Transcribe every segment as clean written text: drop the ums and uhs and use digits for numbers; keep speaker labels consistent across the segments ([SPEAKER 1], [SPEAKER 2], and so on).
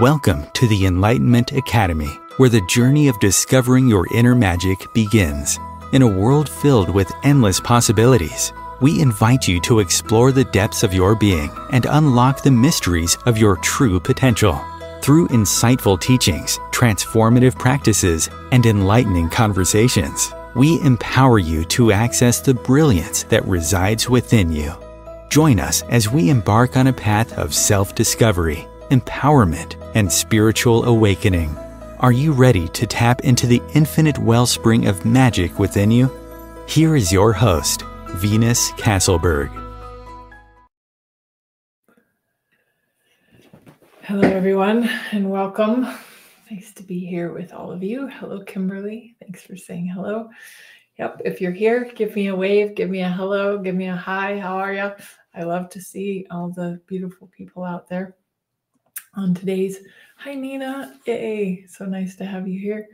[SPEAKER 1] Welcome to the Enlightenment Academy, where the journey of discovering your inner magic begins. In a world filled with endless possibilities, we invite you to explore the depths of your being and unlock the mysteries of your true potential. Through insightful teachings, transformative practices, and enlightening conversations, we empower you to access the brilliance that resides within you. Join us as we embark on a path of self-discovery, empowerment, and spiritual awakening. Are you ready to tap into the infinite wellspring of magic within you? Here is your host, Venus Castleberg.
[SPEAKER 2] Hello, everyone, and welcome. Nice to be here with all of you. Hello, Kimberly. Thanks for saying hello. Yep, if you're here, give me a wave, give me a hello, give me a hi. How are you? I love to see all the beautiful people out there on today's. Hi, Nina. Yay. So nice to have you here.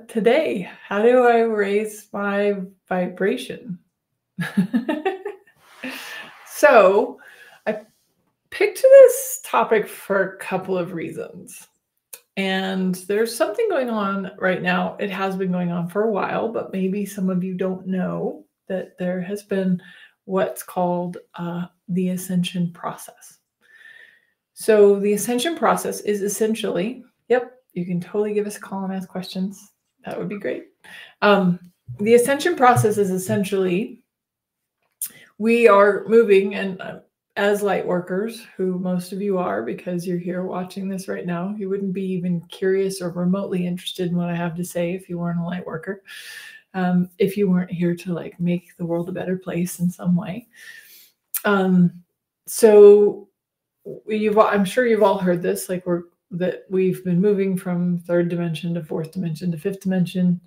[SPEAKER 2] Today, how do I raise my vibration? So I picked this topic for a couple of reasons. And there's something going on right now. It has been going on for a while, but maybe some of you don't know that there has been what's called the ascension process. So the ascension process is essentially, you can totally give us a call and ask questions. That would be great. The ascension process is essentially, we are moving, and as light workers, who most of you are, because you're here watching this right now, you wouldn't be even curious or remotely interested in what I have to say if you weren't a light worker. If you weren't here to make the world a better place in some way. So I'm sure you've all heard this, that we've been moving from third dimension to fourth dimension to fifth dimension.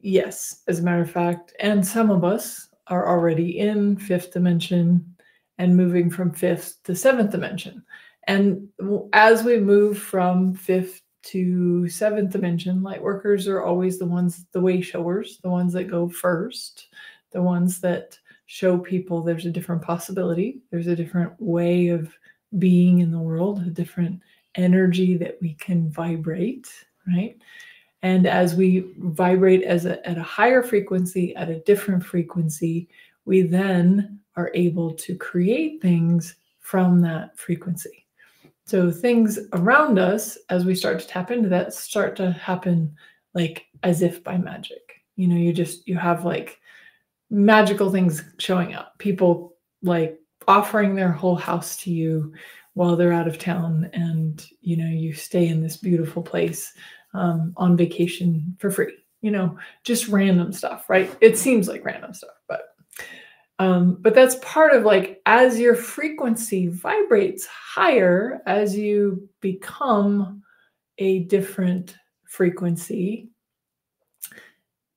[SPEAKER 2] Yes, as a matter of fact, and some of us are already in fifth dimension and moving from fifth to seventh dimension. And as we move from fifth to seventh dimension, light workers are always the way showers, the ones that go first, the ones that show people there's a different possibility, there's a different way of being in the world, a different energy that we can vibrate, right? And as we vibrate at a higher frequency, at a different frequency, we then are able to create things from that frequency. So things around us, as we start to tap into that, start to happen as if by magic. You have magical things showing up. People offering their whole house to you while they're out of town, and you stay in this beautiful place on vacation for free. Just random stuff, right? It seems like random stuff, but that's part of as your frequency vibrates higher, as you become a different frequency,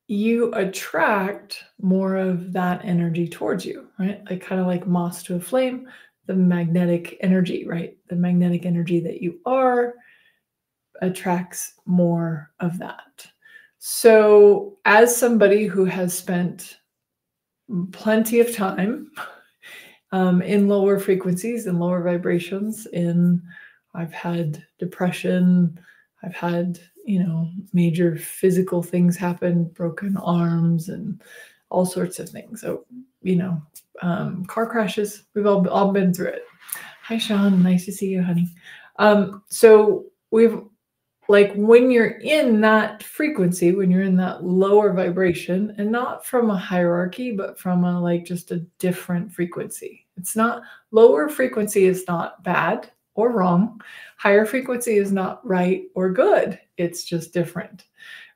[SPEAKER 2] you attract more of that energy towards you, right? Kind of like moss to a flame, the magnetic energy, right? The magnetic energy that you are attracts more of that. So as somebody who has spent plenty of time in lower frequencies and lower vibrations, I've had depression, I've had major physical things happen, broken arms and all sorts of things. So car crashes, we've all been through it. Hi Sean, nice to see you, honey. So we've when you're in that frequency, when you're in that lower vibration, and not from a hierarchy, but from just a different frequency. It's not, lower frequency is not bad or wrong. Higher frequency is not right or good. It's just different,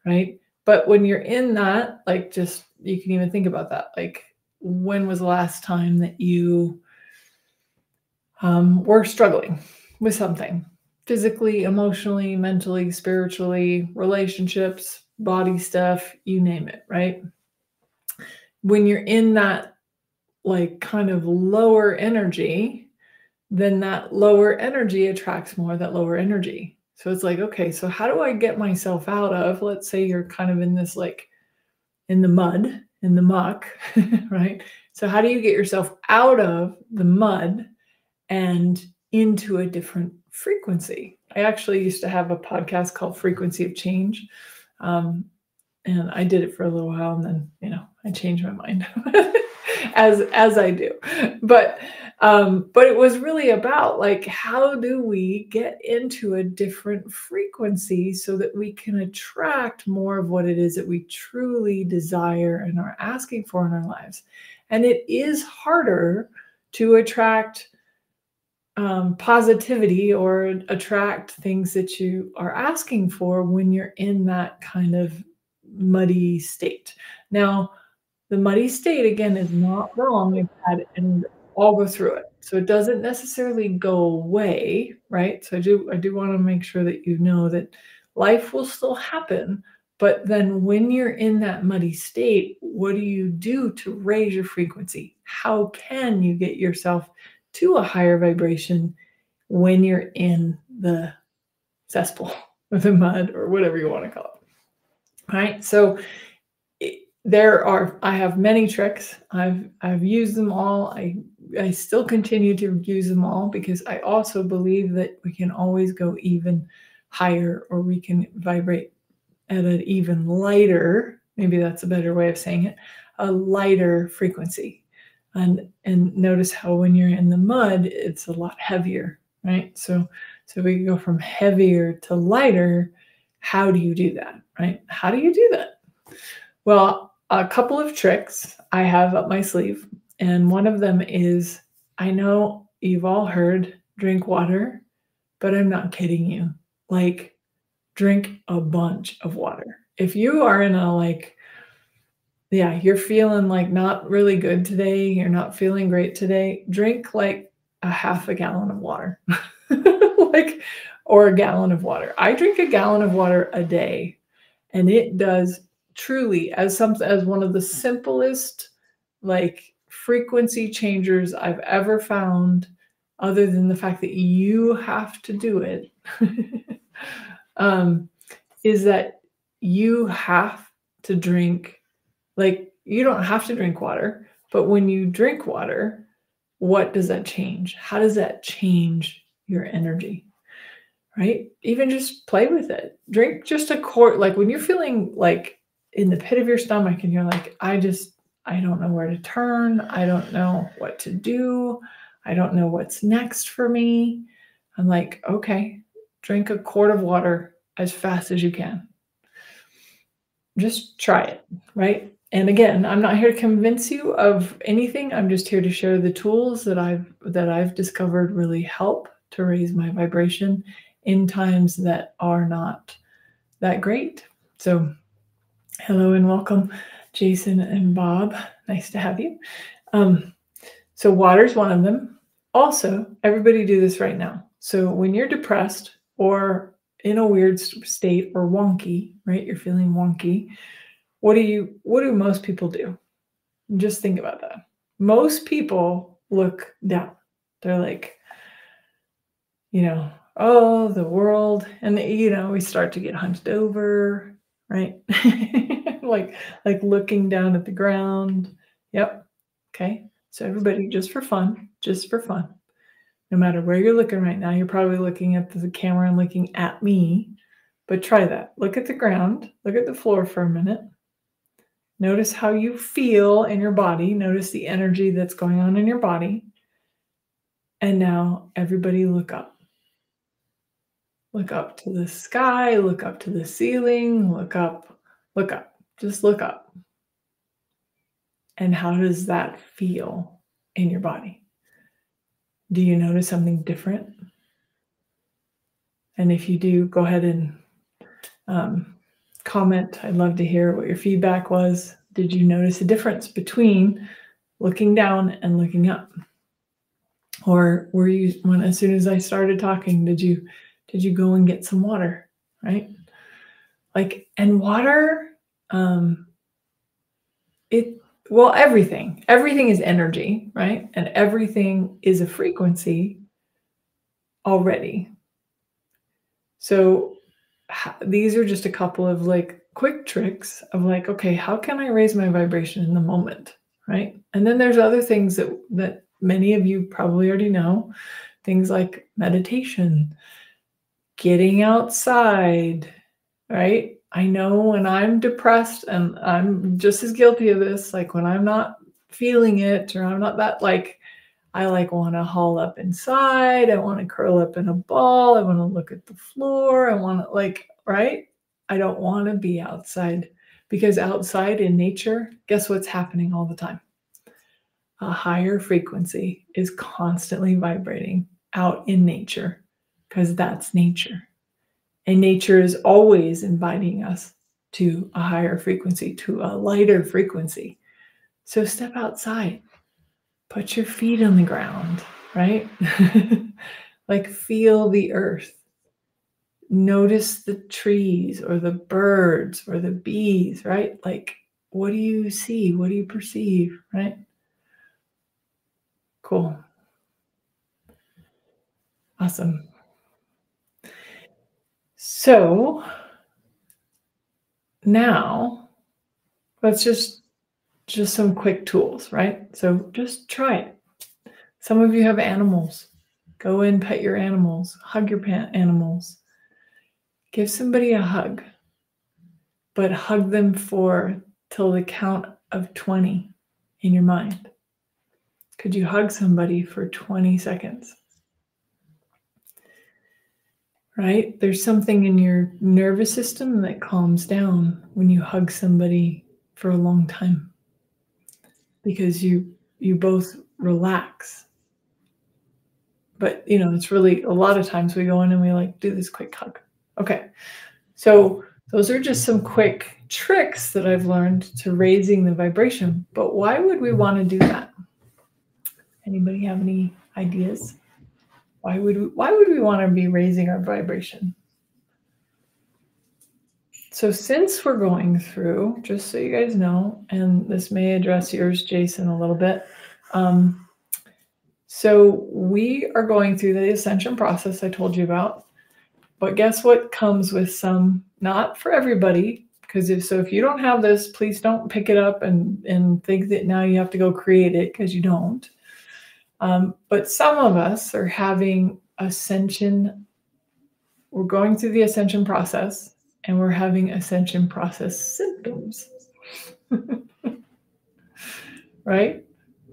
[SPEAKER 2] right? But when you're in that, you can even think about that. When was the last time that you were struggling with something? Physically, emotionally, mentally, spiritually, relationships, body stuff, you name it, right? When you're in that kind of lower energy, then that lower energy attracts more of that lower energy. So it's okay, so how do I get myself out of, let's say you're kind of in this in the mud, in the muck, right? So how do you get yourself out of the mud and into a different frequency. I actually used to have a podcast called Frequency of Change. And I did it for a little while, and then, I changed my mind as I do. But it was really about, like, how do we get into a different frequency so that we can attract more of what it is that we truly desire and are asking for in our lives. And it is harder to attract positivity or attract things that you are asking for when you're in that kind of muddy state. Now, the muddy state, again, is not wrong, and all go through it. So it doesn't necessarily go away, right? So I do want to make sure that you know that life will still happen. But then when you're in that muddy state, what do you do to raise your frequency? How can you get yourself to a higher vibration when you're in the cesspool or the mud or whatever you want to call it? Right? So I have many tricks. I've used them all. I still continue to use them all because I also believe that we can always go even higher, or we can vibrate at an even lighter, maybe that's a better way of saying it, a lighter frequency. And notice how when you're in the mud, it's a lot heavier, right? So we can go from heavier to lighter. How do you do that, right? How do you do that? Well, a couple of tricks I have up my sleeve, and one of them is, I know you've all heard drink water, but I'm not kidding you. Like, drink a bunch of water. If you are in you're feeling like not really good today, you're not feeling great today, drink like a half a gallon of water. Or a gallon of water. I drink a gallon of water a day, and it does truly, as one of the simplest frequency changers I've ever found, other than the fact that you have to do it, is that you have to drink. You don't have to drink water, but when you drink water, what does that change? How does that change your energy? Right? Even just play with it. Drink just a quart. Like when you're feeling like in the pit of your stomach and you're like, I don't know where to turn. I don't know what to do. I don't know what's next for me. I'm like, okay, drink a quart of water as fast as you can. Just try it, right? And again, I'm not here to convince you of anything. I'm just here to share the tools that I've discovered really help to raise my vibration in times that are not that great. So hello and welcome, Jason and Bob. Nice to have you. So water's one of them. Also, everybody do this right now. So when you're depressed or in a weird state or wonky, right? You're feeling wonky. What do most people do? Just think about that. Most people look down. They're like, oh, the world. And, we start to get hunched over, right? like looking down at the ground. Yep. Okay. So everybody, just for fun, no matter where you're looking right now, you're probably looking at the camera and looking at me, but try that. Look at the ground, look at the floor for a minute. Notice how you feel in your body. Notice the energy that's going on in your body. And now everybody look up. Look up to the sky, look up to the ceiling, look up, just look up. And how does that feel in your body? Do you notice something different? And if you do, go ahead and comment. I'd love to hear what your feedback was. Did you notice a difference between looking down and looking up? Or were you, as soon as I started talking, did you go and get some water, right? And water, everything is energy, right? And everything is a frequency already. So these are just a couple of quick tricks of okay, how can I raise my vibration in the moment, right? And then there's other things that many of you probably already know, things like meditation, getting outside, right? I know when I'm depressed, and I'm just as guilty of this, like when I'm not feeling it, or I'm not that, like, I like want to haul up inside. I want to curl up in a ball. I want to look at the floor. I want to, like, right? I don't want to be outside, because outside in nature, guess what's happening all the time? A higher frequency is constantly vibrating out in nature, because that's nature. And nature is always inviting us to a higher frequency, to a lighter frequency. So step outside, put your feet on the ground, right? Like, feel the earth. Notice the trees or the birds or the bees, right? Like, what do you see? What do you perceive, right? Cool. Awesome. So now let's just some quick tools, right? So just try it. Some of you have animals. Go and pet your animals, hug your animals. Give somebody a hug, but hug them for till the count of 20 in your mind. Could you hug somebody for 20 seconds? Right? There's something in your nervous system that calms down when you hug somebody for a long time, because you both relax. But it's really, a lot of times we go in and we like do this quick hug. Okay. So those are just some quick tricks that I've learned to raising the vibration. But why would we want to do that? Anybody have any ideas? Why would we want to be raising our vibration? So since we're going through, just so you guys know, and this may address yours, Jason, a little bit. So we are going through the ascension process I told you about. But guess what comes with some, not for everybody, because if you don't have this, please don't pick it up and think that now you have to go create it, because you don't. But some of us are having ascension. We're going through the ascension process, and we're having ascension process symptoms. Right?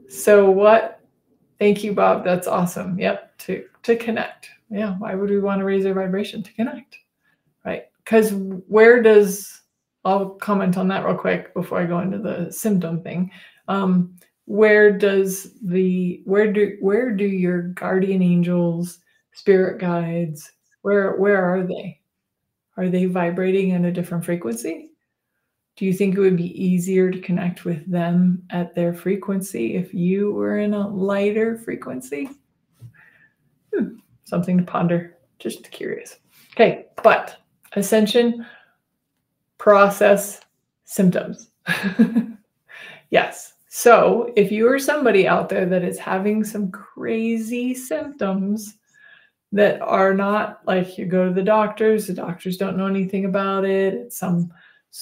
[SPEAKER 2] So what? Thank you, Bob. That's awesome. Yep. To connect. Yeah. Why would we want to raise our vibration? To connect. Right? Because I'll comment on that real quick before I go into the symptom thing. Where do your guardian angels, spirit guides, where are they? Are they vibrating at a different frequency? Do you think it would be easier to connect with them at their frequency if you were in a lighter frequency? Something to ponder. Just curious. Okay, but ascension process symptoms. Yes. So if you are somebody out there that is having some crazy symptoms that are not, like, you go to the doctors don't know anything about it. It's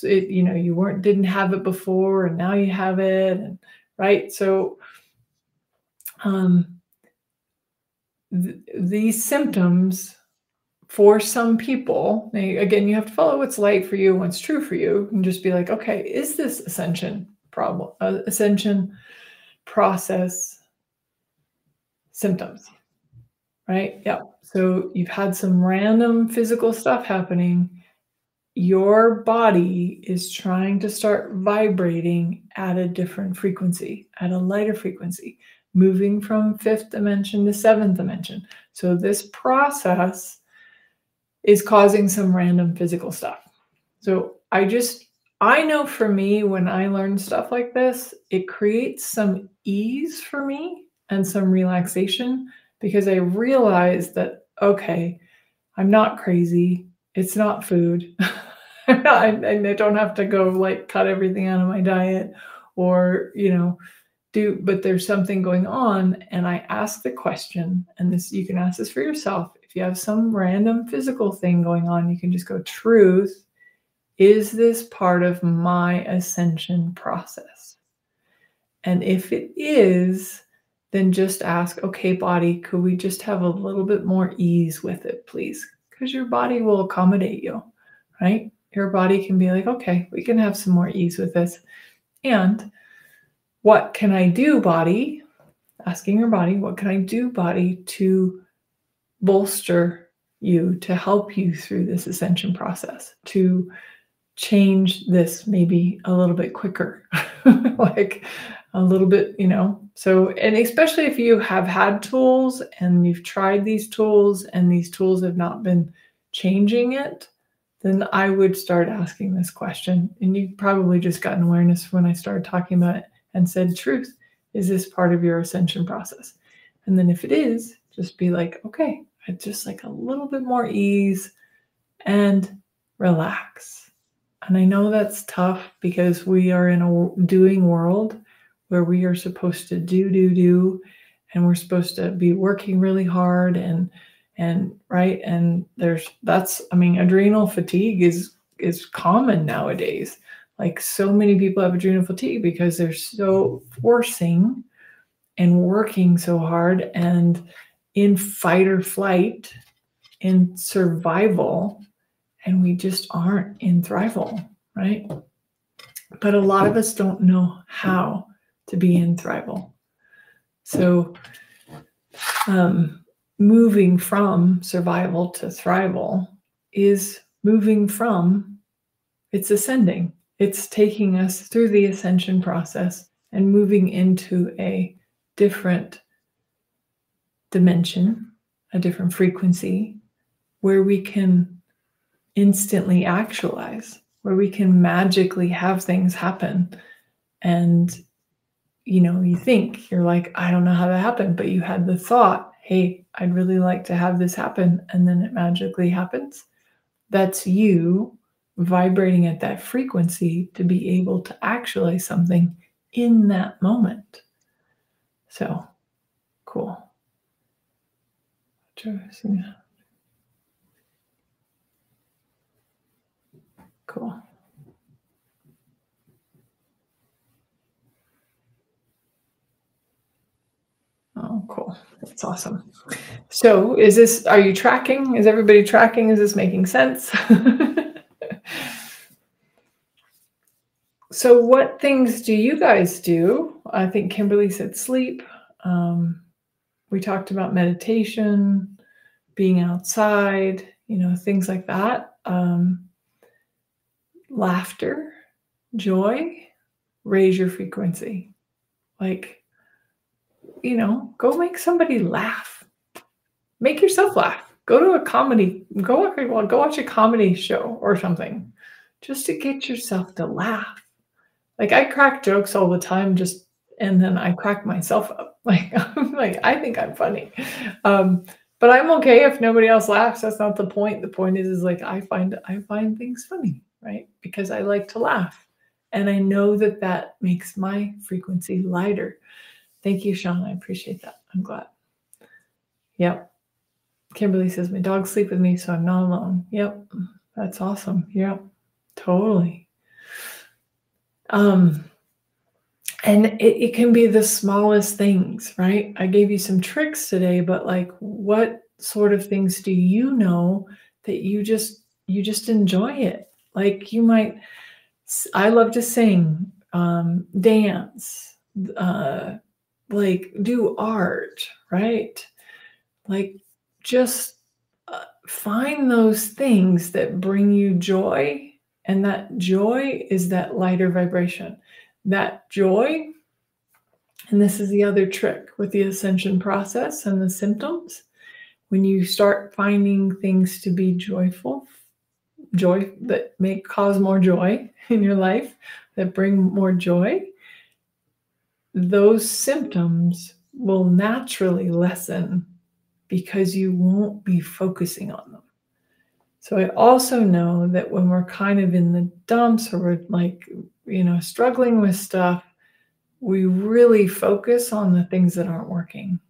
[SPEAKER 2] you didn't have it before and now you have it, and right. So these symptoms, for some people, again, you have to follow what's light for you, what's true for you, and just be like, okay, is this ascension process symptoms? Right? Yeah. So you've had some random physical stuff happening. Your body is trying to start vibrating at a different frequency, at a lighter frequency, moving from 5th dimension to 7th dimension. So this process is causing some random physical stuff. So I know for me, when I learn stuff like this, it creates some ease for me and some relaxation, because I realize that, okay, I'm not crazy. It's not food. I don't have to go like cut everything out of my diet or, but there's something going on. And I ask the question, and this, you can ask this for yourself. If you have some random physical thing going on, you can just go, truth, is this part of my ascension process? And if it is, then just ask, okay, body, could we just have a little bit more ease with it, please? Because your body will accommodate you, right? Your body can be like, okay, we can have some more ease with this. And what can I do, body? Asking your body, what can I do, body, to bolster you, to help you through this ascension process, to change this maybe a little bit quicker, like a little bit, So, and especially if you have had tools and you've tried these tools and these tools have not been changing it, then I would start asking this question. And you probably just got an awareness when I started talking about it and said, truth, is this part of your ascension process? And then if it is, just be like, okay, I'd just like a little bit more ease and relax. And I know that's tough because we are in a doing world where we are supposed to do, and we're supposed to be working really hard and right. And adrenal fatigue is common nowadays. Like so many people have adrenal fatigue because they're so forcing and working so hard and in fight or flight, in survival, and we just aren't in thrival, right? But a lot of us don't know how to be in thrival. So moving from survival to thrival is it's ascending. It's taking us through the ascension process and moving into a different dimension, a different frequency, where we can instantly actualize, where we can magically have things happen. And, you think, you're like, I don't know how that happened, but you had the thought, hey, I'd really like to have this happen. And then it magically happens. That's you vibrating at that frequency to be able to actualize something in that moment. So cool. Cool. Oh, cool. That's awesome. So are you tracking? Is everybody tracking? Is this making sense? So what things do you guys do? I think Kimberly said sleep. We talked about meditation, being outside, things like that. Laughter, joy, raise your frequency. Like, go make somebody laugh. Make yourself laugh. Go to a comedy, go watch a comedy show or something just to get yourself to laugh. Like I crack jokes all the time and then I crack myself up. Like, I'm like, I think I'm funny. But I'm okay if nobody else laughs. That's not the point. The point is like, I find things funny, right? Because I like to laugh. And I know that makes my frequency lighter. Thank you, Sean. I appreciate that. I'm glad. Yep. Kimberly says, my dogs sleep with me, so I'm not alone. Yep. That's awesome. Yep. Totally. And it can be the smallest things, right? I gave you some tricks today, but like what sort of things do you know that you just enjoy it? Like I love to sing, dance, like do art, right? Like just find those things that bring you joy. And that joy is that lighter vibration. That joy, and this is the other trick with the ascension process and the symptoms, when you start finding things to be joy that may cause more joy in your life, that bring more joy, those symptoms will naturally lessen because you won't be focusing on them. So I also know that when we're kind of in the dumps or we're like, struggling with stuff, we really focus on the things that aren't working,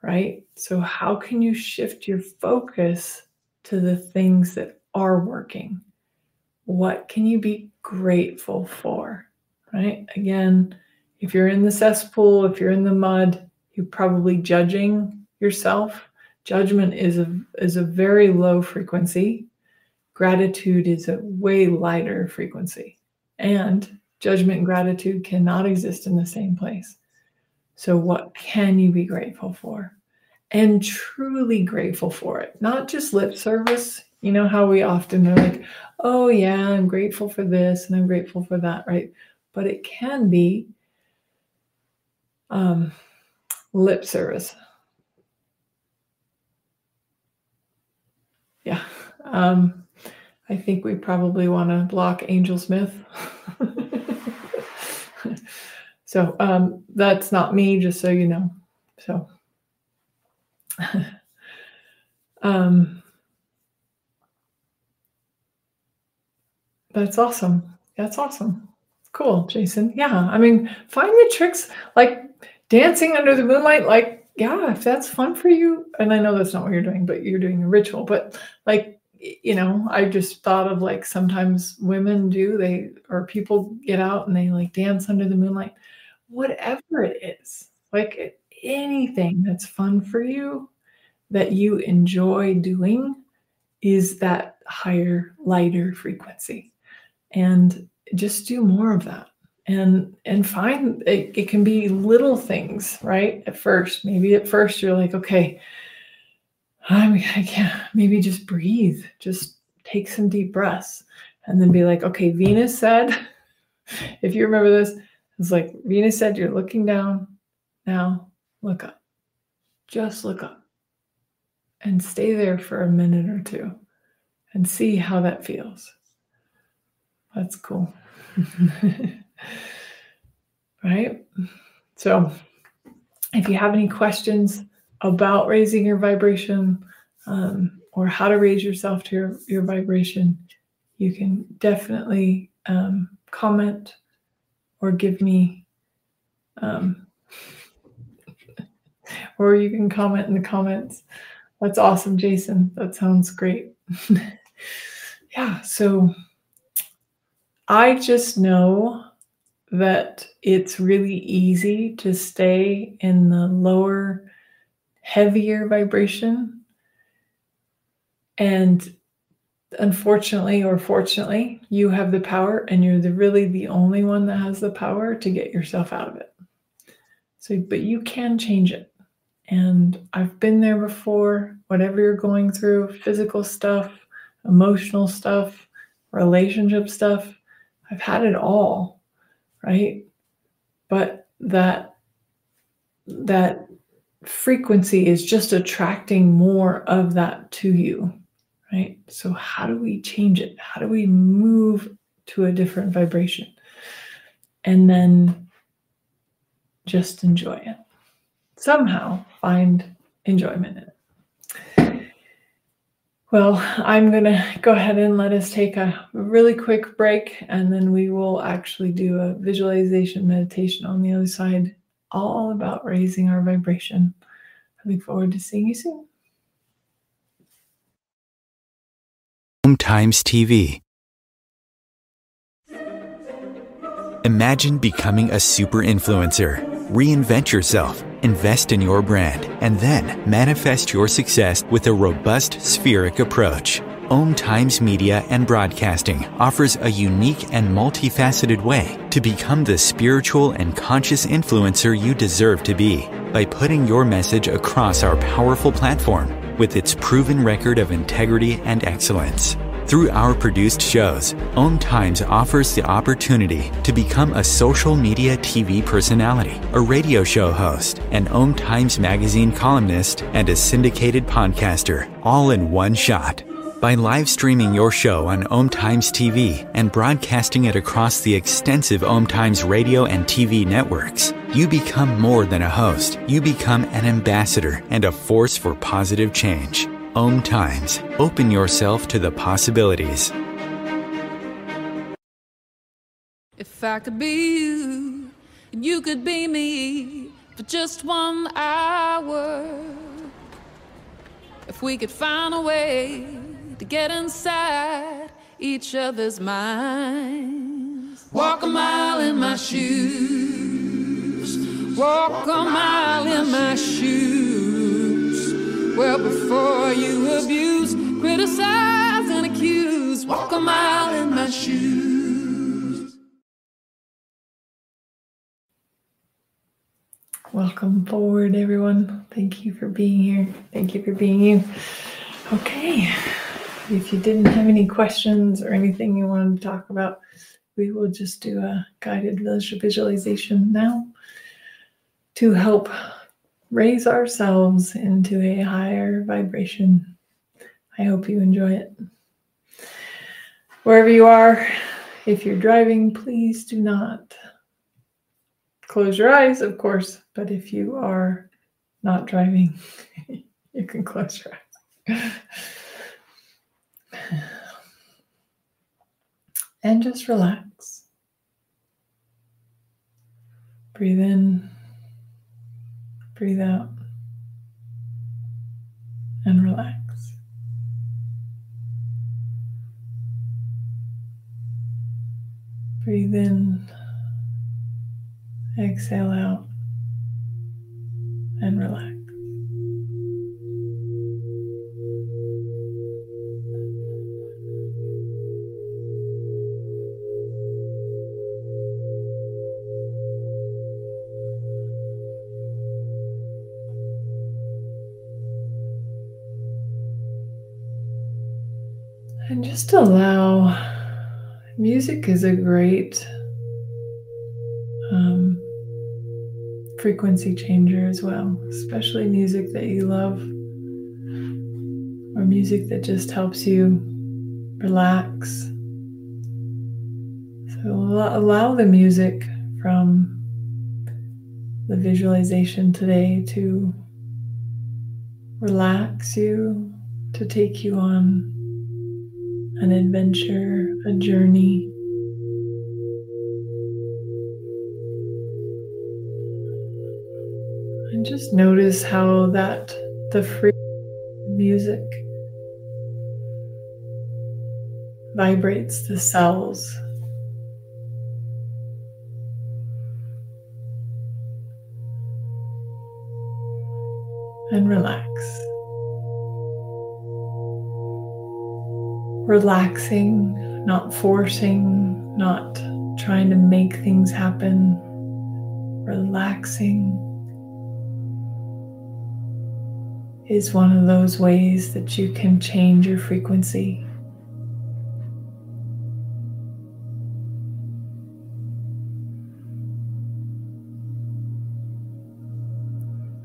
[SPEAKER 2] right? So how can you shift your focus to the things that are working? What can you be grateful for, right? Again, if you're in the cesspool, if you're in the mud, You're probably judging yourself. Judgment is a very low frequency. Gratitude is a way lighter frequency. And judgment and gratitude cannot exist in the same place. So what can you be grateful for? And truly grateful for it, not just lip service. You know how we often are like, oh yeah, I'm grateful for this and I'm grateful for that, right? But it can be lip service. Yeah. I think we probably want to block Angel Smith. So that's not me, just so you know. So that's awesome. That's awesome. Cool, Jason. Yeah, I mean, find the tricks, like dancing under the moonlight. Like, yeah, if that's fun for you, and I know that's not what you're doing, but you're doing a ritual. But like, you know, I just thought of like sometimes women do, or people get out and they like dance under the moonlight. Whatever it is, like anything that's fun for you, that you enjoy doing, is that higher, lighter frequency. And just do more of that. And find it can be little things, right? Maybe at first you're like, okay, I can't, maybe just breathe, just take some deep breaths, and then be like, okay, Venus said, if you remember this, it's like Venus said, you're looking down. Now look up. Just look up. And stay there for a minute or two and see how that feels. That's cool. Right? So if you have any questions about raising your vibration, or how to raise yourself to your vibration, you can definitely comment or give me, or you can comment in the comments. That's awesome, Jason. That sounds great. Yeah, so I just know that it's really easy to stay in the lower, heavier vibration. And unfortunately or fortunately, you have the power, and you're really the only one that has the power to get yourself out of it. So, but you can change it. And I've been there before. Whatever you're going through, physical stuff, emotional stuff, relationship stuff, I've had it all, right? But that frequency is just attracting more of that to you, right? So how do we change it? How do we move to a different vibration? And then just enjoy it. Somehow find enjoyment in it. Well, I'm going to go ahead and let us take a really quick break, and then we will actually do a visualization meditation on the other side, all about raising our vibration. I look forward to seeing you soon.
[SPEAKER 1] Times TV. Imagine becoming a super influencer. Reinvent yourself, invest in your brand, and then manifest your success with a robust spheric approach. Times Media and Broadcasting offers a unique and multifaceted way to become the spiritual and conscious influencer you deserve to be by putting your message across our powerful platform with its proven record of integrity and excellence. Through our produced shows, Times offers the opportunity to become a social media TV personality, a radio show host, an Times magazine columnist, and a syndicated podcaster, all in one shot. By live streaming your show on Times TV and broadcasting it across the extensive Times radio and TV networks, you become more than a host. You become an ambassador and a force for positive change. Times. Open yourself to the possibilities.
[SPEAKER 3] If I could be you, and you could be me for just 1 hour. If we could find a way to get inside each other's minds. Walk a mile in my shoes, walk a mile in my shoes. Well, before you abuse, criticize and accuse, walk a mile in my shoes.
[SPEAKER 2] Welcome forward, everyone. Thank you for being here. Thank you for being you. Okay. If you didn't have any questions or anything you wanted to talk about, we will just do a guided visualization now to help raise ourselves into a higher vibration. I hope you enjoy it. Wherever you are, if you're driving, please do not close your eyes, of course, but if you are not driving, you can close your eyes. And just relax. Breathe in, breathe out, and relax. Breathe in, exhale out, and relax. And just allow, music is a great frequency changer as well, especially music that you love or music that just helps you relax. So allow the music from the visualization today to relax you, to take you on an adventure, a journey. And just notice how the free music vibrates the cells. And relax. Relaxing, not forcing, not trying to make things happen. Relaxing is one of those ways that you can change your frequency.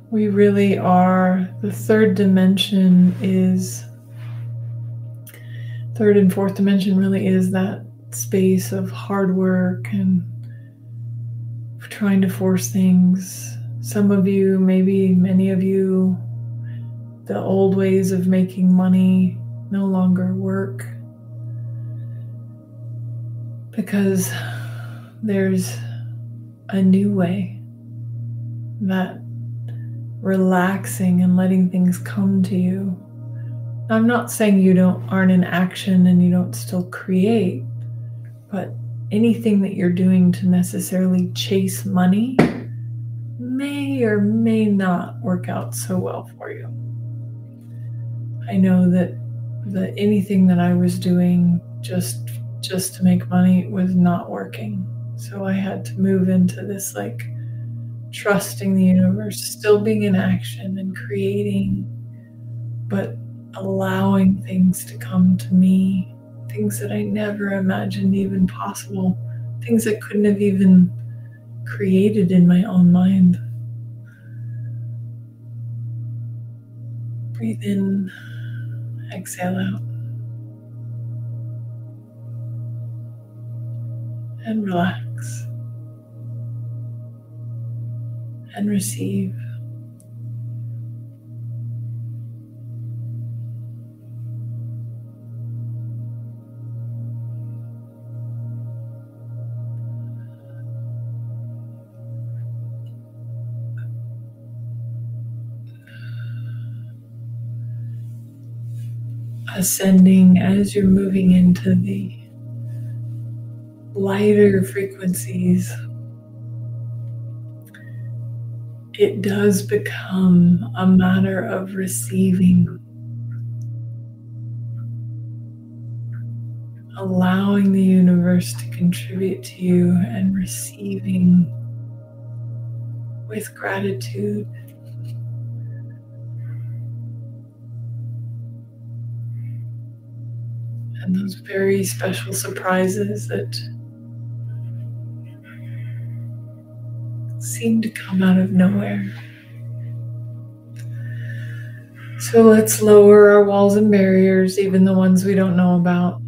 [SPEAKER 2] We really are, the third and fourth dimension really is that space of hard work and trying to force things. Some of you, maybe many of you, the old ways of making money no longer work because there's a new way, that relaxing and letting things come to you. I'm not saying you aren't in action and you don't still create, but anything that you're doing to necessarily chase money may or may not work out so well for you. I know that anything that I was doing just to make money was not working. So I had to move into this trusting the universe, still being in action and creating, but allowing things to come to me, things that I never imagined even possible, things I couldn't have even created in my own mind. Breathe in, exhale out, and relax, and receive. Ascending as you're moving into the lighter frequencies. it does become a matter of receiving, allowing the universe to contribute to you and receiving with gratitude. And those very special surprises that seem to come out of nowhere. So let's lower our walls and barriers, even the ones we don't know about.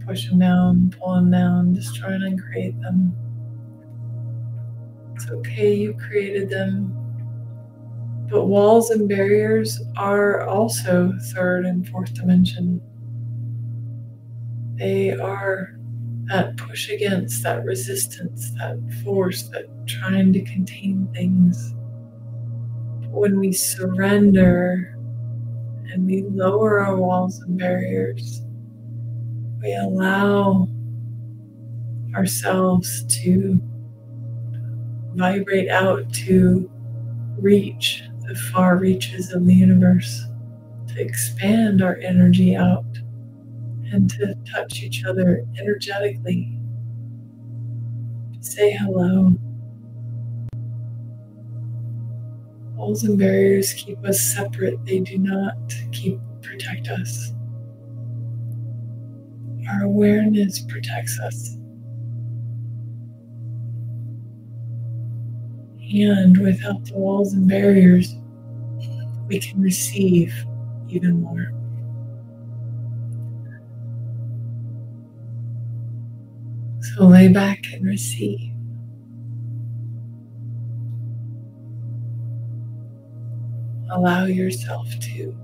[SPEAKER 2] Push them down, pull them down, just try and uncreate them. It's okay, you created them. But walls and barriers are also third and fourth dimension. They are that push against, that resistance, that force, that trying to contain things. But when we surrender and we lower our walls and barriers, we allow ourselves to vibrate out, to reach the far reaches of the universe, to expand our energy out, and to touch each other energetically, to say hello. Walls and barriers keep us separate. They do not protect us. Our awareness protects us. And without the walls and barriers, we can receive even more. So lay back and receive. Allow yourself to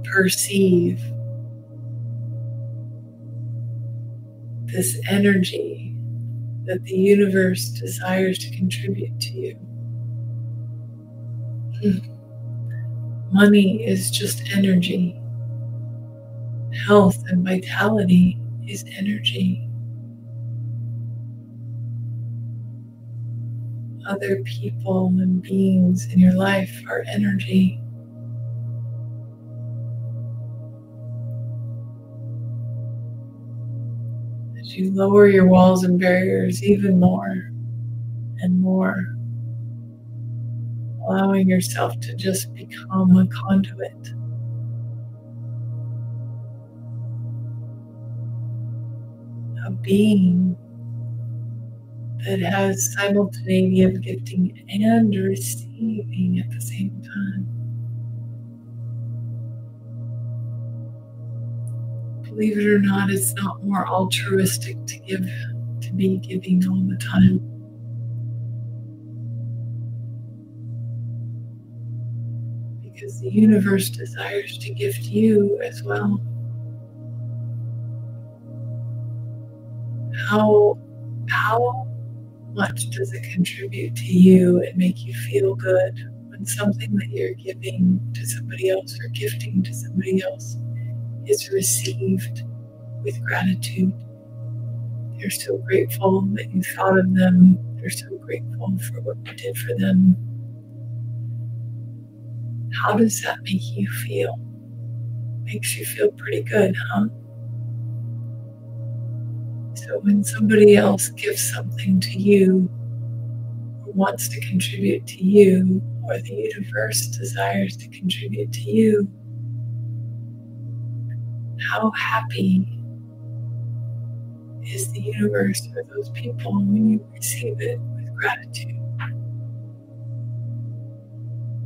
[SPEAKER 2] perceive this energy that the universe desires to contribute to you. Money is just energy. Health and vitality is energy. Other people and beings in your life are energy. As you lower your walls and barriers even more and more, allowing yourself to just become a conduit. A being that has simultaneity of gifting and receiving at the same time. Believe it or not, it's not more altruistic to give, to be giving all the time. Because the universe desires to gift you as well. How much does it contribute to you and make you feel good when something that you're giving to somebody else or gifting to somebody else is received with gratitude? They're so grateful that you thought of them. They're so grateful for what you did for them. How does that make you feel? Makes you feel pretty good, huh? So when somebody else gives something to you, or wants to contribute to you, or the universe desires to contribute to you, how happy is the universe or those people when you receive it with gratitude?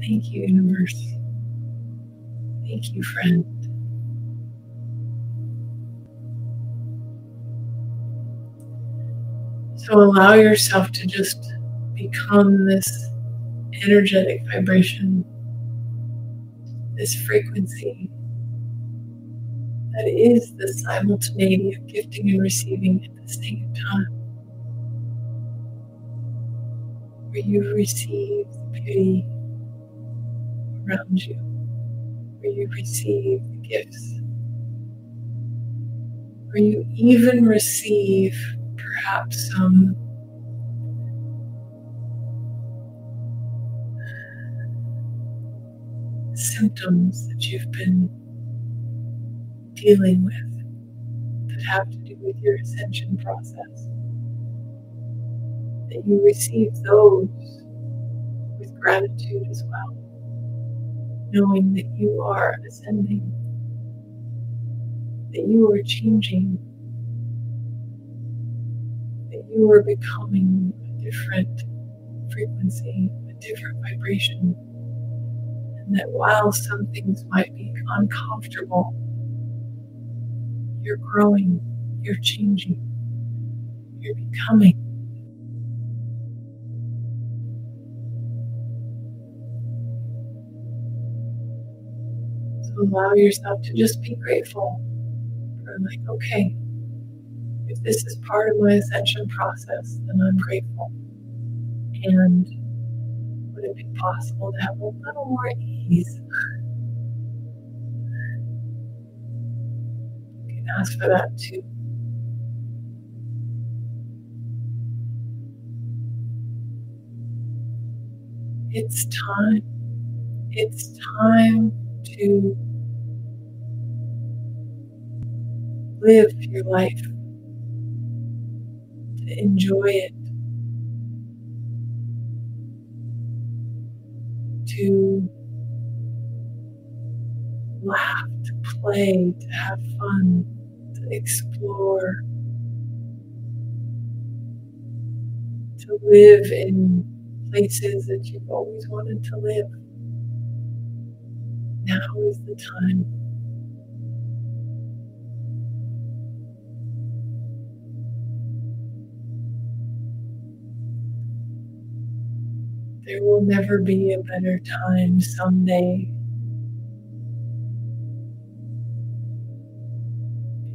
[SPEAKER 2] Thank you, universe. Thank you, friend. So allow yourself to just become this energetic vibration, this frequency that is the simultaneity of gifting and receiving at the same time. Where you receive the beauty around you, where you receive the gifts, where you even receive perhaps some symptoms that you've been dealing with that have to do with your ascension process, that you receive those with gratitude as well, knowing that you are ascending, that you are changing, that you are becoming a different frequency, a different vibration, and that while some things might be uncomfortable, you're growing, you're changing, you're becoming. So allow yourself to just be grateful for, like, okay, if this is part of my ascension process, then I'm grateful. And would it be possible to have a little more ease? You can ask for that too. It's time. It's time to live your life, to enjoy it, to laugh, to play, to have fun, to explore, to live in places that you've always wanted to live. Now is the time. There will never be a better time someday,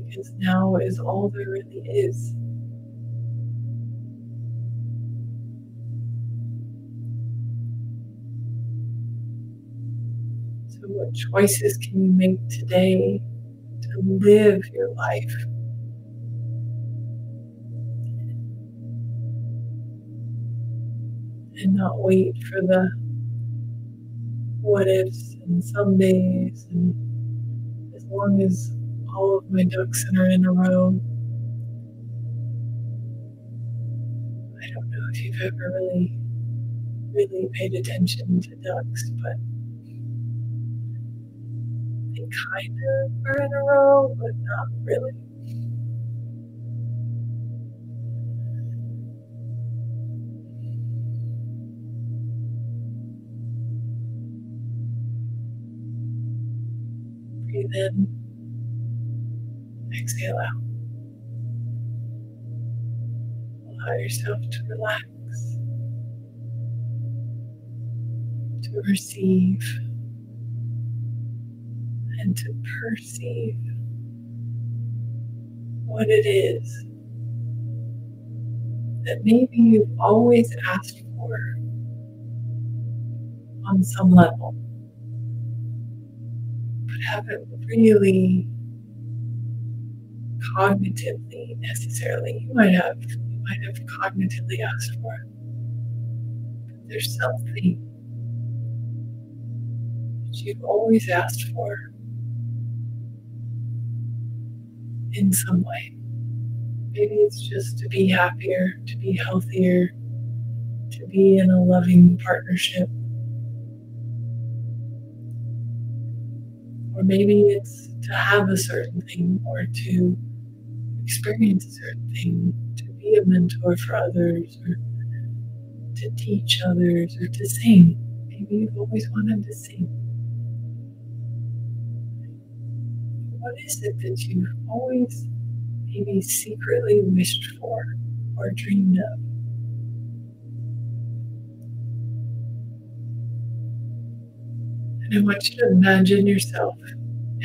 [SPEAKER 2] because now is all there really is. So what choices can you make today to live your life? And not wait for the what ifs and somedays, and as long as all of my ducks are in a row. I don't know if you've ever really paid attention to ducks, but they kind of are in a row, but not really. Breathe in, exhale out. Allow yourself to relax, to receive, and to perceive what it is that maybe you've always asked for on some level, but haven't really cognitively necessarily. You might have cognitively asked for it. But there's something that you've always asked for in some way. Maybe it's just to be happier, to be healthier, to be in a loving partnership. Or maybe it's to have a certain thing, or to experience a certain thing, to be a mentor for others, or to teach others, or to sing. Maybe you've always wanted to sing. What is it that you've always maybe secretly wished for or dreamed of? And I want you to imagine yourself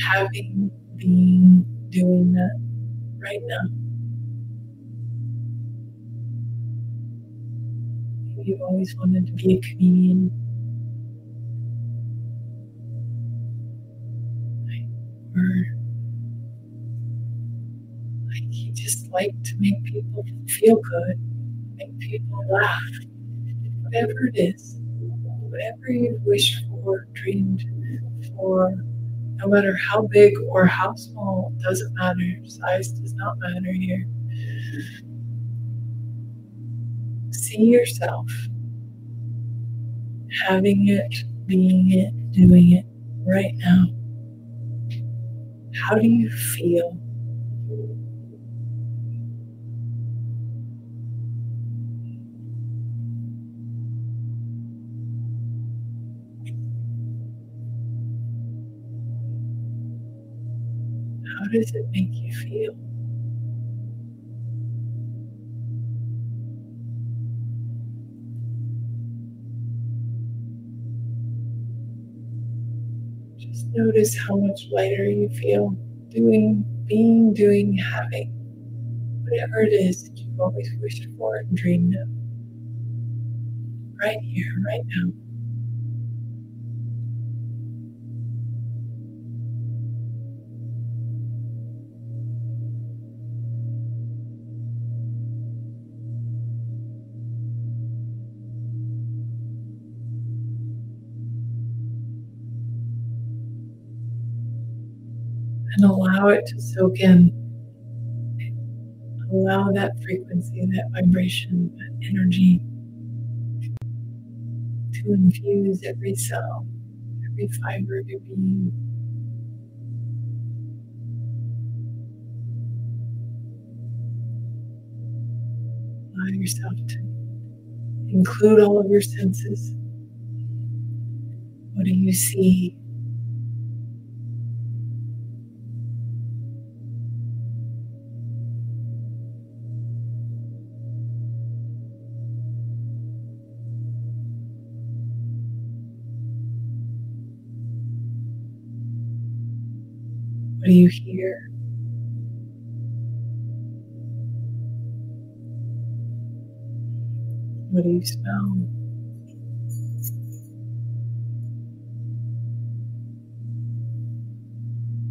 [SPEAKER 2] having, being, doing that right now. Maybe you've always wanted to be a comedian. Or you just like to make people feel good, make people laugh. Whatever it is, whatever you've wished for, dreamed or no matter how big or how small, it doesn't matter. Size does not matter here. See yourself having it, being it, doing it right now. How do you feel? How does it make you feel? Just notice how much lighter you feel doing, being, doing, having whatever it is that you've always wished for and dreamed of. Right here, right now. And allow it to soak in. Allow that frequency, that vibration, that energy to infuse every cell, every fiber of your being. Allow yourself to include all of your senses. What do you see? What do you hear? What do you smell?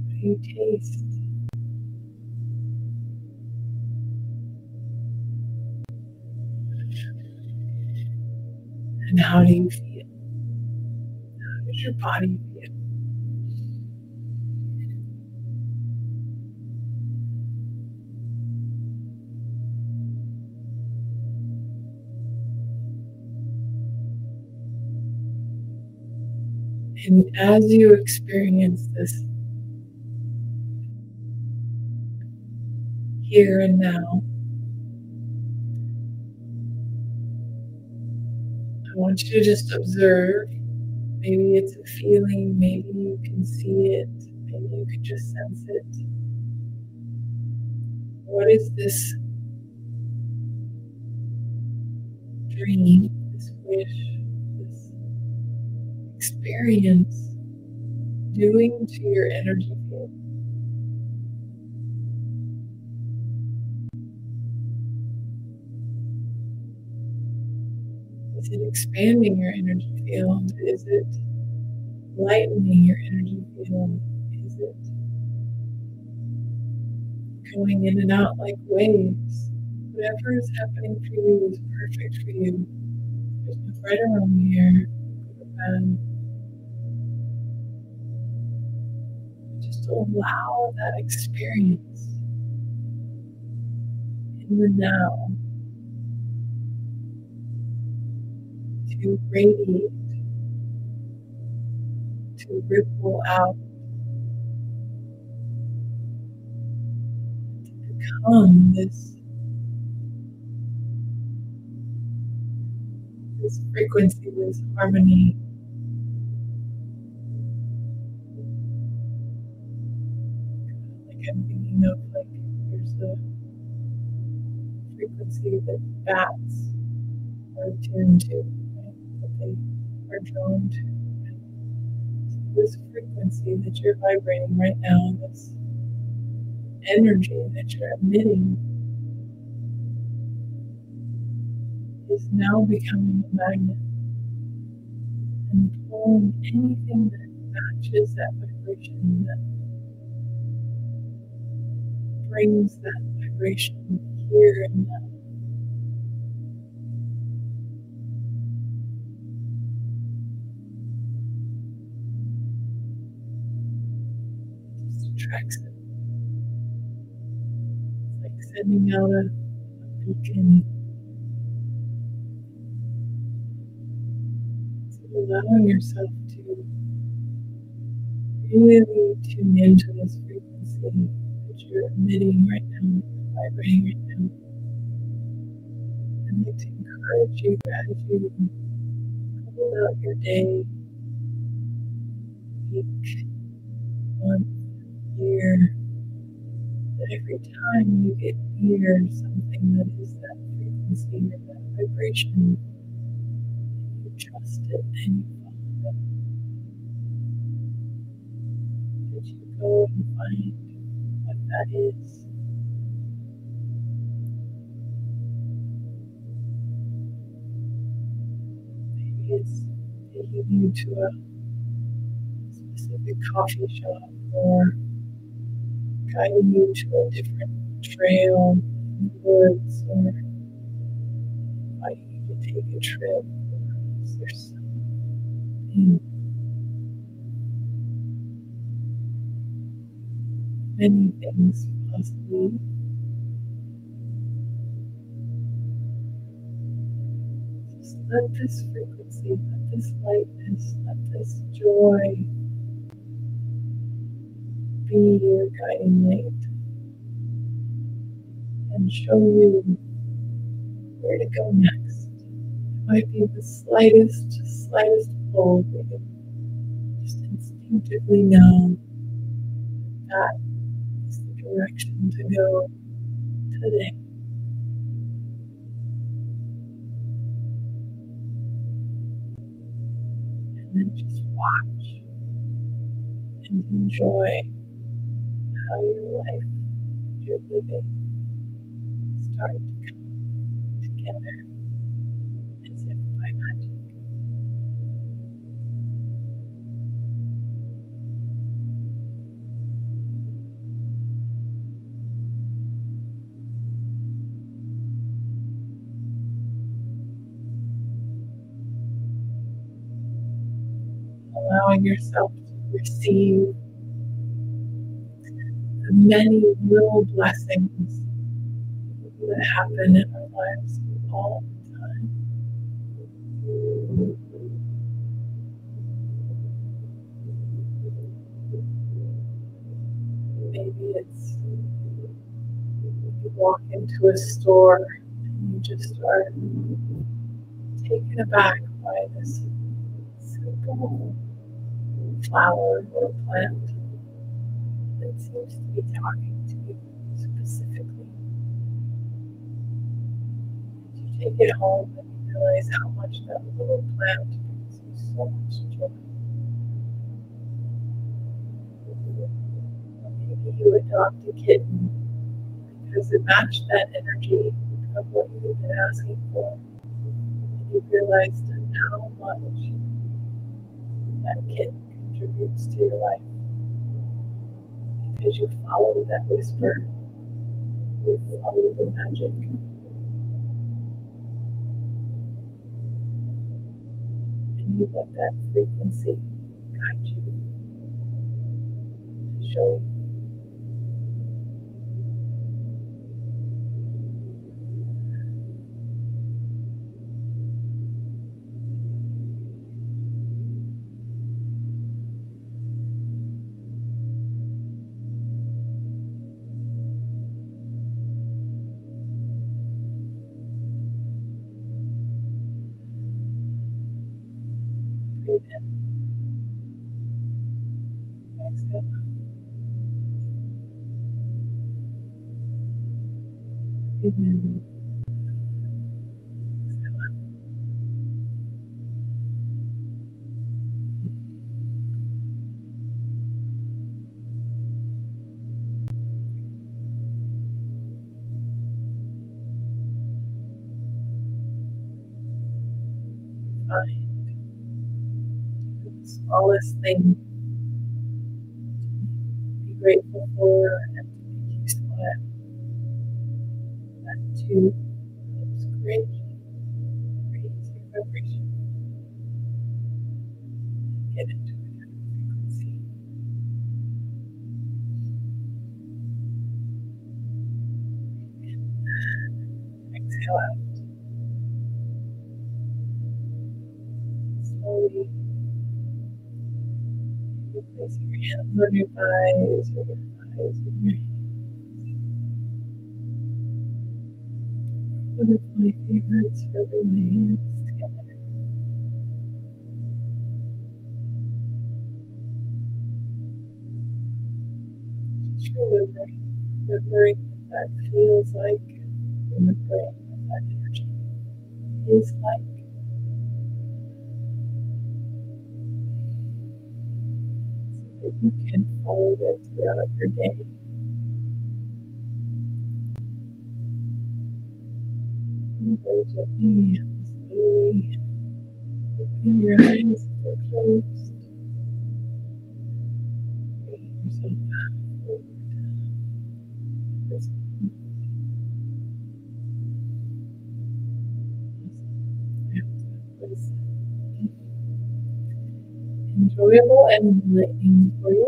[SPEAKER 2] What do you taste? And how do you feel? How does your body feel? And as you experience this here and now, I want you to just observe. Maybe it's a feeling, maybe you can see it, maybe you can just sense it. What is this dream, this wish, this experience doing to your energy field? Is it expanding your energy field? Is it lightening your energy field? Is it going in and out like waves? Whatever is happening for you is perfect for you. There's no right or wrong here. Just allow that experience in the now to radiate, to ripple out, to become this frequency, this harmony. Like I'm thinking of, like, there's a frequency that bats are attuned to, right? That they are drawn to. So this frequency that you're vibrating right now, this energy that you're emitting, is now becoming a magnet and pulling anything that matches that vibration, that brings that vibration here and now. attracts it. It's like sending out a beacon. So allowing yourself to really tune into this frequency that you're emitting right now, vibrating right now. I'd like to encourage you as you go about your day, week, month, year, that every time you get near something that is that frequency or that vibration, you trust it and you follow it. That you go and find what that is. Maybe it's taking you to a specific coffee shop or guiding you to a different trail in the woods or inviting you to take a trip. Or is there something, many things possibly? Just let this frequency, let this lightness, let this joy be your guiding light and show you where to go next. It might be the slightest pull that you just instinctively know that is the direction to go today. And then just watch and enjoy how your life, your living, start to come together as if by magic. Allowing yourself to receive the many little blessings that happen in our lives all the time. Maybe it's you walk into a store and you just are taken aback by this simple flower or plant that seems to be talking to you specifically. You take it home and you realize how much that little plant brings you so much joy. Or maybe you adopt a kitten because it matched that energy of what you had been asking for. And you realized how much that kitten contributes to your life. Because you follow that whisper, you follow the magic. And you let that frequency guide you to show you. Breathe in. Exhale. Breathe in. Exhale out. Find the smallest thing to be grateful for and to make you smile. That too helps greatly raise your vibration. Get into a different frequency. slowly. Place your hands on your thighs or your thighs on your hands. One of my favorites for rubbing my hands together. Just remembering what that feels like in the brain, what that energy is like. So that you can follow it throughout your day. And very gently, slowly open your eyes if they're closed. Bring yourself back forward to this moment. I hope that was enjoyable and enlightening for you.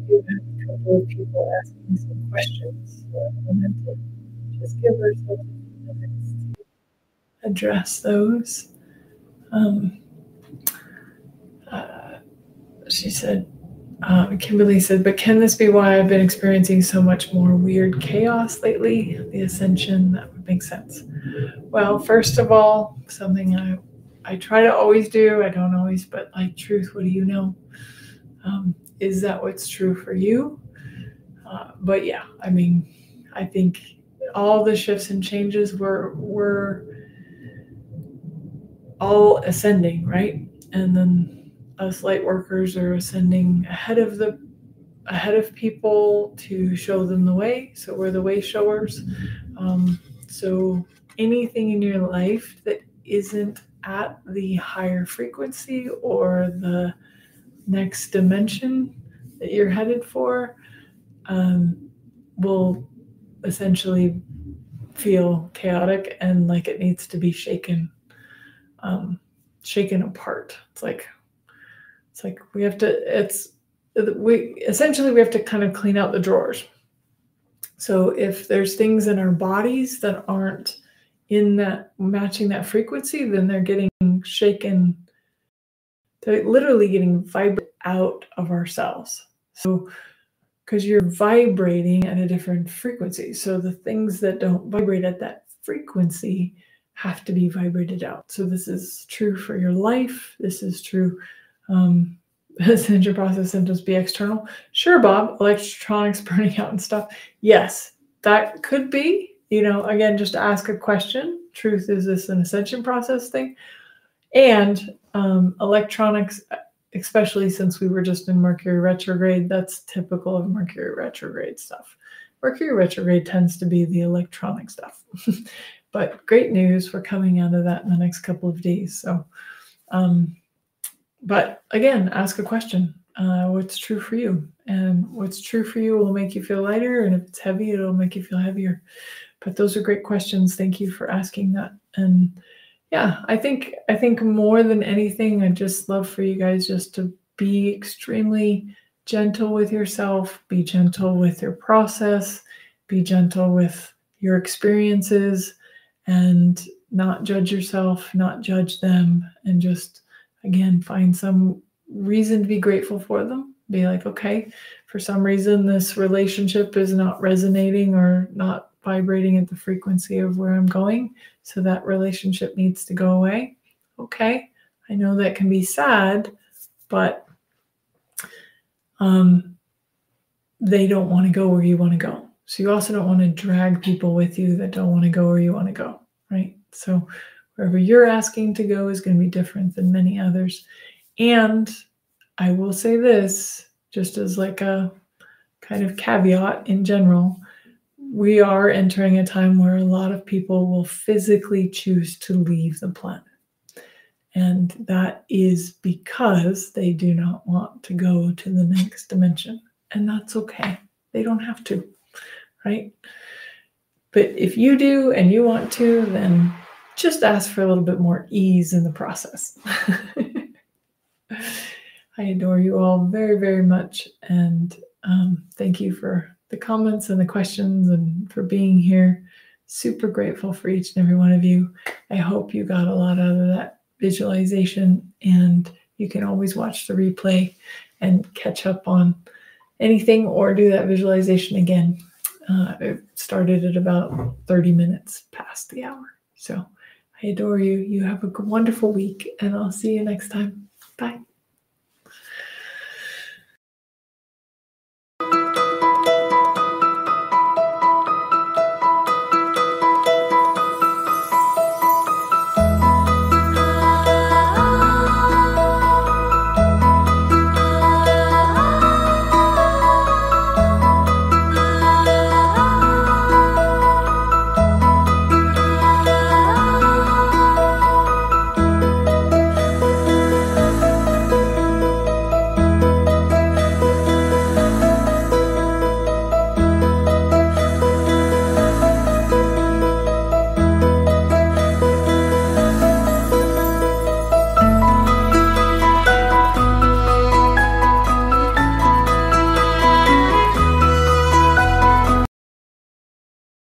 [SPEAKER 2] You have a couple of people asking some questions, so I wanted to just give ourselves a few minutes to address those. She said, Kimberly said, but can this be why I've been experiencing so much more weird chaos lately? The ascension, that would make sense. Well, first of all, something I try to always do, I don't always, but like truth, what do you know? Is that what's true for you? But yeah, I mean, I think all the shifts and changes were all ascending, right? And then us light workers are ascending ahead of people to show them the way. So we're the way showers. So anything in your life that isn't at the higher frequency or the next dimension that you're headed for will essentially feel chaotic and like it needs to be shaken apart. It's like we have to we have to kind of clean out the drawers. So if there's things in our bodies that aren't in that matching that frequency, then they're getting shaken. They're literally getting vibrated out of ourselves. So because you're vibrating at a different frequency. So the things that don't vibrate at that frequency have to be vibrated out. So this is true for your life. This is true. Ascension process symptoms be external. Sure, Bob, electronics burning out and stuff. Yes, that could be, again, just ask a question. Truth, is this an ascension process thing? And electronics, especially since we were just in Mercury retrograde, that's typical of Mercury retrograde stuff. Mercury retrograde tends to be the electronic stuff. But great news, we're coming out of that in the next couple of days. So, but again, ask a question. What's true for you? And what's true for you will make you feel lighter. And if it's heavy, it'll make you feel heavier. But those are great questions. Thank you for asking that. And yeah, I think more than anything, I'd just love for you guys just to be extremely gentle with yourself, be gentle with your process, be gentle with your experiences, and not judge yourself, not judge them, and just, again, find some reason to be grateful for them. Be like, okay, for some reason, this relationship is not resonating or not vibrating at the frequency of where I'm going. So that relationship needs to go away. Okay, I know that can be sad, but they don't want to go where you want to go. So you also don't want to drag people with you that don't want to go where you want to go, right? So wherever you're asking to go is going to be different than many others. And I will say this, just as like a kind of caveat in general, we are entering a time where a lot of people will physically choose to leave the planet. And that is because they do not want to go to the next dimension. And that's okay. They don't have to, right? But if you do and you want to, then just ask for a little bit more ease in the process. I adore you all very, very much. And thank you for the comments and the questions and for being here. Super grateful for each and every one of you. I hope you got a lot out of that visualization, and you can always watch the replay and catch up on anything or do that visualization again. It started at about 30 minutes past the hour. So I adore you. You have a wonderful week, and I'll see you next time. Bye.